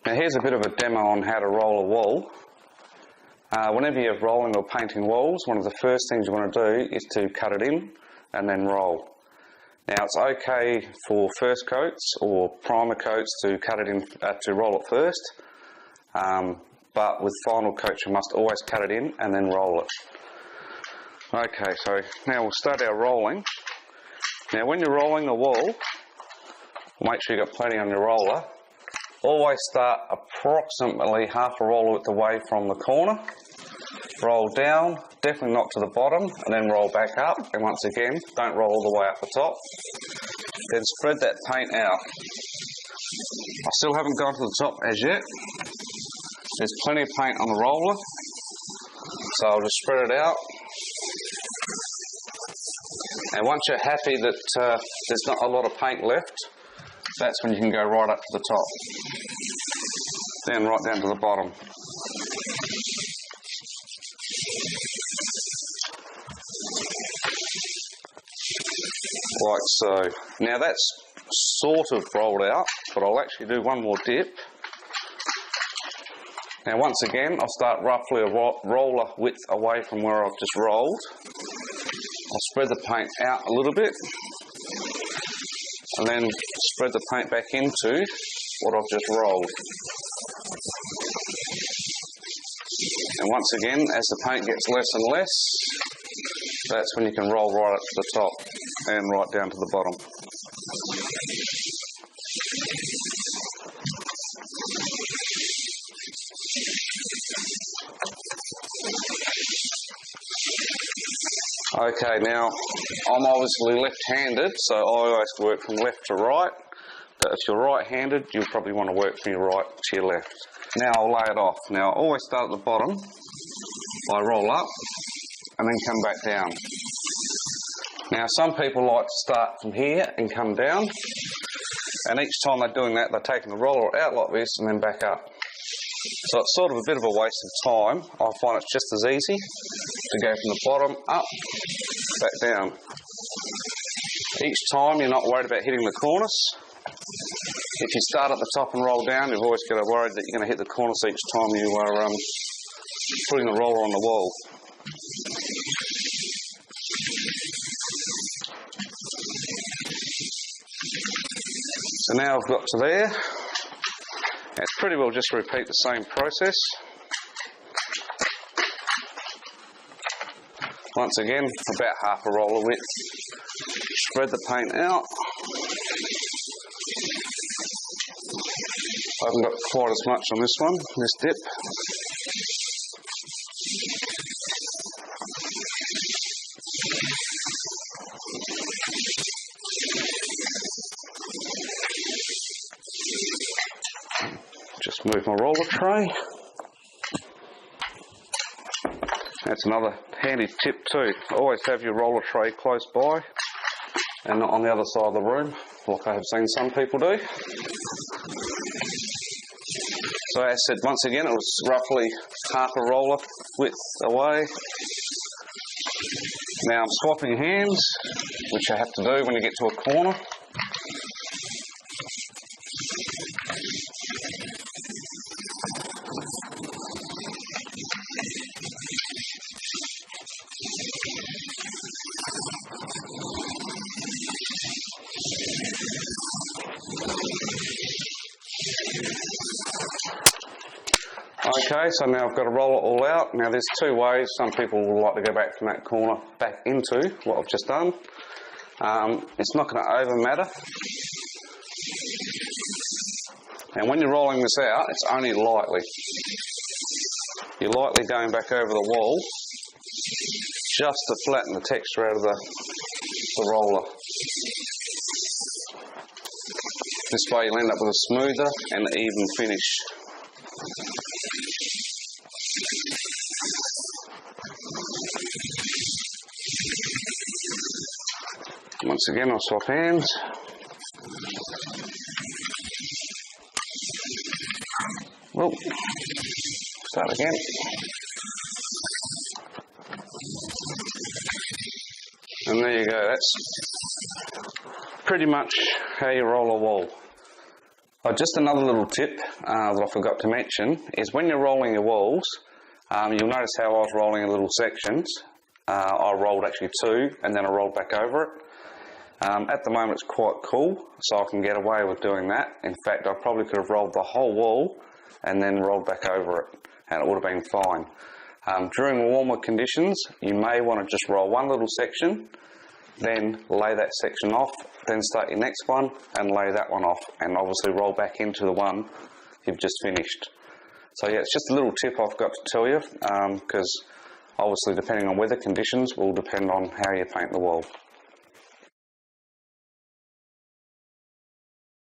Now here's a bit of a demo on how to roll a wall. Whenever you're rolling or painting walls, one of the first things you want to do is to cut it in and then roll. Now it's okay for first coats or primer coats to cut it in, to roll it first, but with final coats you must always cut it in and then roll it. Okay, so now we'll start our rolling. Now when you're rolling the wall, make sure you've got plenty on your roller. Always start approximately half a roller width away from the corner. Roll down, definitely not to the bottom, and then roll back up. And once again, don't roll all the way up the top. Then spread that paint out. I still haven't gone to the top as yet. There's plenty of paint on the roller, so I'll just spread it out. And once you're happy that there's not a lot of paint left, that's when you can go right up to the top. Then right down to the bottom. Like so. Now that's sort of rolled out, but I'll actually do one more dip. Now once again, I'll start roughly a roller width away from where I've just rolled. I'll spread the paint out a little bit, and then spread the paint back into what I've just rolled. And once again, as the paint gets less and less, that's when you can roll right up to the top and right down to the bottom. Okay, now I'm obviously left-handed, so I always work from left to right. But if you're right-handed, you'll probably want to work from your right to your left. Now I'll lay it off. Now I always start at the bottom. I roll up and then come back down. Now some people like to start from here and come down, and each time they're doing that, they're taking the roller out like this and then back up. So it's sort of a bit of a waste of time. I find it's just as easy to go from the bottom up, back down. Each time you're not worried about hitting the cornice. If you start at the top and roll down, you've always got to worry that you're going to hit the cornice each time you are putting the roller on the wall. So now I've got to there. It's pretty well just repeat the same process. Once again, about half a roller width. Spread the paint out. I haven't got quite as much on this one, this dip. Just move my roller tray. That's another handy tip too. Always have your roller tray close by and not on the other side of the room, like I have seen some people do. So as I said, once again, it was roughly half a roller width away. Now I'm swapping hands, which I have to do when you get to a corner. Okay, so now I've got to roll it all out. Now there's two ways. Some people will like to go back from that corner back into what I've just done. It's not going to over matter. And when you're rolling this out, it's only lightly. You're lightly going back over the wall just to flatten the texture out of the roller. This way you'll end up with a smoother and even finish. Once again, I'll swap hands. Well, start again. And there you go. That's pretty much how you roll a wall. Oh, just another little tip that I forgot to mention is when you're rolling your walls, you'll notice how I was rolling in little sections. I rolled actually 2 and then I rolled back over it. At the moment it's quite cool, so I can get away with doing that. In fact, I probably could have rolled the whole wall and then rolled back over it, and it would have been fine. During warmer conditions, you may want to just roll one little section, then lay that section off, then start your next one and lay that one off, and obviously roll back into the one you've just finished. So yeah, it's just a little tip I've got to tell you, because obviously depending on weather conditions will depend on how you paint the wall.